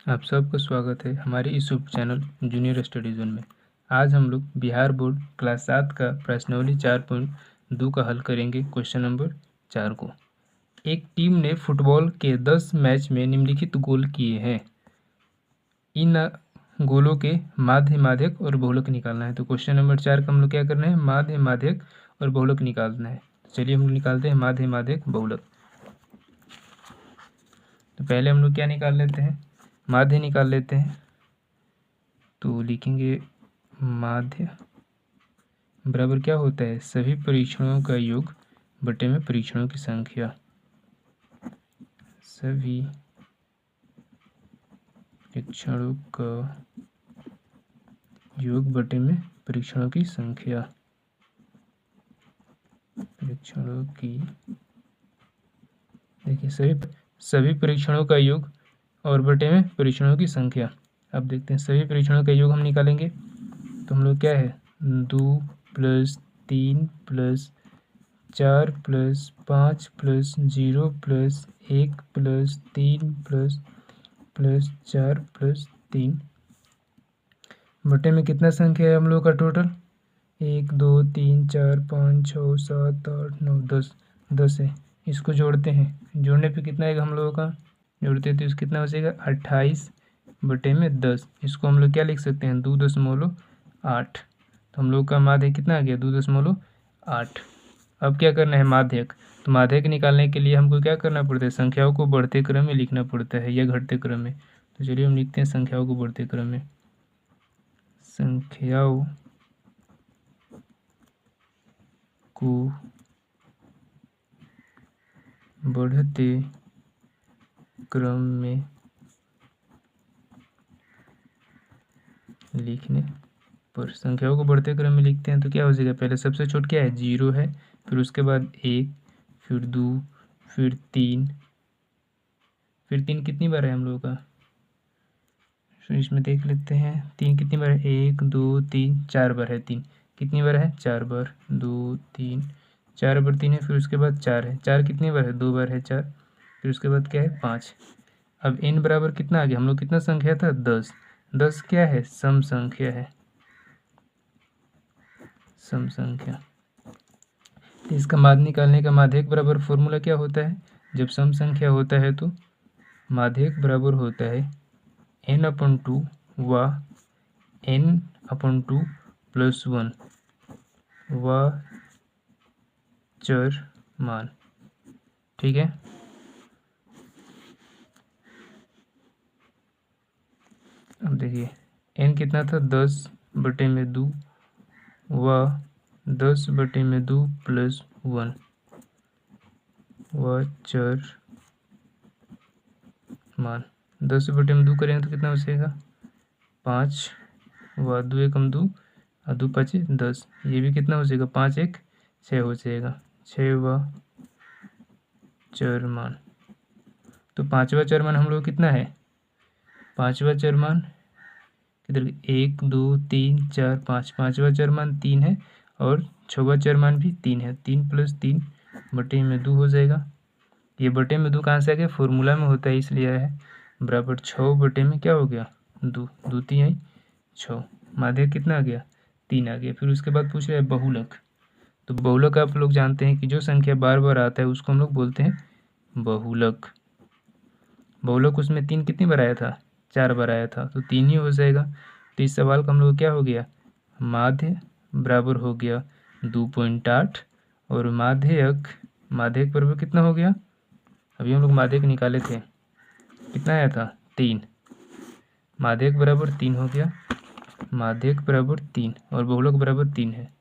आप सबका स्वागत है हमारे इस YouTube channel junior study zone में। आज हम लोग बिहार बोर्ड क्लास 7 का प्रश्नावली 4.2 का हल करेंगे। क्वेश्चन नंबर 4 को, एक टीम ने फुटबॉल के 10 मैच में निम्नलिखित गोल किए हैं। इन गोलों के माध्य, माध्यक और बहुलक निकालना है। तो क्वेश्चन नंबर 4 का हम लोग क्या करना है, माध्य, माध्यक और बहुलक निकालना है। चलिए हम लोग निकालते हैं माध्य, माध्यक, बहुलक। तो पहले हम लोग क्या निकाल लेते हैं, माध्य निकाल लेते हैं। तो लिखेंगे माध्य बराबर क्या होता है, सभी परीक्षणों का योग बटे में परीक्षणों की संख्या। सभी परीक्षणों का योग बटे में परीक्षणों की संख्या। परीक्षणों की, देखिए सभी परीक्षणों का योग और बटे में परीक्षणों की संख्या। अब देखते हैं सभी परीक्षणों का योग हम निकालेंगे तो हम लोग क्या है, 2 + 3 + 4 + 5 + 0 + 1 + 3 + 4 + 3 बटे में कितना संख्या है हम लोग का टोटल, 1 2 3 4 5 6 7 8 9 10 है। इसको जोड़ते हैं, जोड़ने पे कितना आएगा हम लोगों का, जोड़ते हैं तो इसको कितना हो जाएगा 28 बटे में 10। इसको हम लोग क्या लिख सकते हैं, 2.8। तो हम लोग का माध्यक कितना आ गया, 2.8। अब क्या करना है माध्यक, तो माध्यक निकालने के लिए हमको क्या करना पड़ता है, संख्याओं को बढ़ते क्रम में लिखना पड़ता है या घटते क्रम में। तो चलिए हम लिखते हैं संख्याओं को बढ़ते क्रम में। संख्याओं को बढ़ते क्रम में लिखने पर, संख्याओं को बढ़ते क्रम में लिखते हैं तो क्या हो जाएगा, पहले सबसे छोट क्या है 0 है, फिर उसके बाद 1, फिर 2, फिर 3, फिर 3 कितनी बार है हम लोगों का, तो इसमें देख लेते हैं 3 कितनी बार है, 1 2 3 4 बार है। 3 कितनी बार है, 4 बार, 2 3 4 बार 3 है, फिर उसके बाद 4 है। 4 कितनी बार है, 2 बार है 4, फिर उसके बाद क्या है 5। अब n बराबर कितना आ गया, हम लोग कितना संख्या था 10। 10 क्या है, सम संख्या है, सम संख्या। इसका माध्य निकालने का माध्यक बराबर फॉर्मूला क्या होता है, जब सम संख्या होता है तो माध्यक बराबर होता है n/2 व n/2 + 1 व चर मान। ठीक है, अब देखिए n कितना था, 10 बटे में 2 व 10 बटे में 2 + 1 व चर मान। 10 बटे में 2 करेंगे तो कितना हो जाएगा 5 व 2 एकम 2 और 2 5 10। ये भी कितना हो जाएगा 5 1 6 हो जाएगा, 6 व चर मान। तो 5वां चर मान हम लोग कितना है, 5वां चर मान किधर, 1 2 3 4 5, 5वां चर मान 3 है और 6वां चर मान भी 3 है। 3 + 3 बटे में 2 हो जाएगा। ये बटे में 2 कहाँ से आ गया, फॉर्मूला में होता है इसलिए है, बराबर 6 बटे में क्या हो गया 2, 2 3 6। माध्यक कितना आ गया 3 आ गया। फिर उसके बाद पूछ रहा है बहुलक। तो बहुलक आप लोग जानते हैं कि जो संख्या बार बार आता है उसको हम लोग बोलते हैं बहुलक। बहुलक उसमें 3 कितनी बार आया था, 4 बार आया था, तो 3 ही हो जाएगा। तो इस सवाल का हम लोग क्या हो गया, माध्य बराबर हो गया 2.8 और माध्यक बराबर कितना हो गया, अभी हम लोग माध्यक निकाले थे, कितना आया था 3। माध्यक बराबर 3 हो गया, माध्यक बराबर 3 और बहुलक बराबर 3 है।